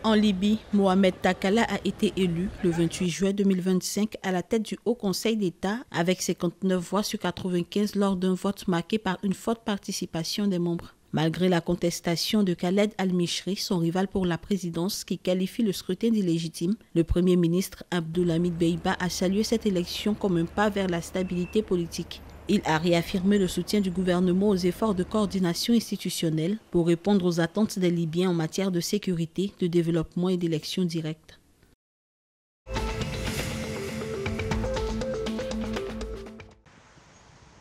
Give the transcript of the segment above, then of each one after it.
En Libye, Mohamed Takala a été élu le 28 juin 2025 à la tête du Haut Conseil d'État avec 59 voix sur 95 lors d'un vote marqué par une forte participation des membres. Malgré la contestation de Khaled Al-Mishri, son rival pour la présidence qui qualifie le scrutin d'illégitime, le Premier ministre Abdulhamid Dbeibah a salué cette élection comme un pas vers la stabilité politique. Il a réaffirmé le soutien du gouvernement aux efforts de coordination institutionnelle pour répondre aux attentes des Libyens en matière de sécurité, de développement et d'élections directes.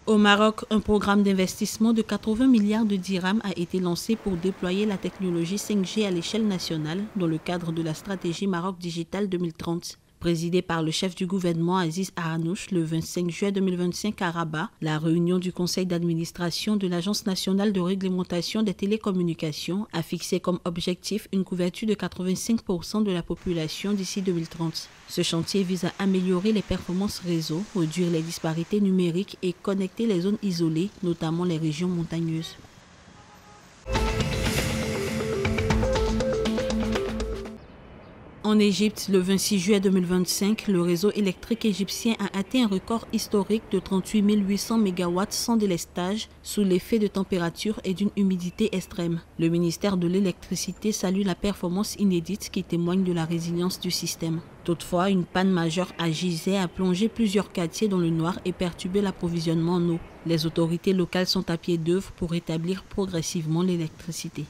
Au Maroc, un programme d'investissement de 80 milliards de dirhams a été lancé pour déployer la technologie 5G à l'échelle nationale dans le cadre de la stratégie Maroc Digital 2030. Présidée par le chef du gouvernement Aziz Ahanouch le 25 juin 2025 à Rabat, la réunion du conseil d'administration de l'Agence nationale de réglementation des télécommunications a fixé comme objectif une couverture de 85% de la population d'ici 2030. Ce chantier vise à améliorer les performances réseau, réduire les disparités numériques et connecter les zones isolées, notamment les régions montagneuses. En Égypte, le 26 juillet 2025, le réseau électrique égyptien a atteint un record historique de 38 800 MW sans délestage, sous l'effet de température et d'une humidité extrême. Le ministère de l'Électricité salue la performance inédite qui témoigne de la résilience du système. Toutefois, une panne majeure à Gizeh a plongé plusieurs quartiers dans le noir et perturbé l'approvisionnement en eau. Les autorités locales sont à pied d'œuvre pour rétablir progressivement l'électricité.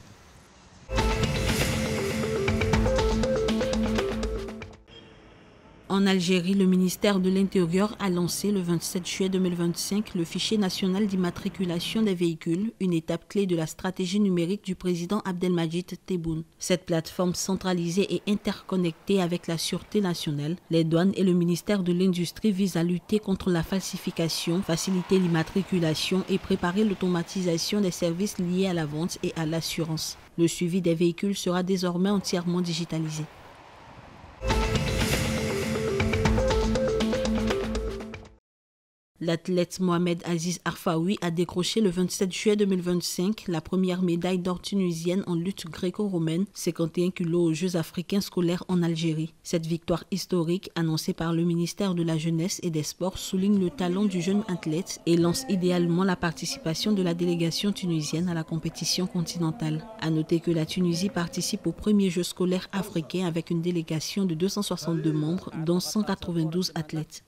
En Algérie, le ministère de l'Intérieur a lancé le 27 juillet 2025 le fichier national d'immatriculation des véhicules, une étape clé de la stratégie numérique du président Abdelmadjid Tebboune. Cette plateforme centralisée et interconnectée avec la Sûreté nationale, les douanes et le ministère de l'Industrie vise à lutter contre la falsification, faciliter l'immatriculation et préparer l'automatisation des services liés à la vente et à l'assurance. Le suivi des véhicules sera désormais entièrement digitalisé. L'athlète Mohamed Aziz Arfaoui a décroché le 27 juillet 2025 la première médaille d'or tunisienne en lutte gréco-romaine, 51 kg aux Jeux africains scolaires en Algérie. Cette victoire historique, annoncée par le ministère de la Jeunesse et des Sports, souligne le talent du jeune athlète et lance idéalement la participation de la délégation tunisienne à la compétition continentale. À noter que la Tunisie participe aux premiers Jeux scolaires africains avec une délégation de 262 membres, dont 192 athlètes.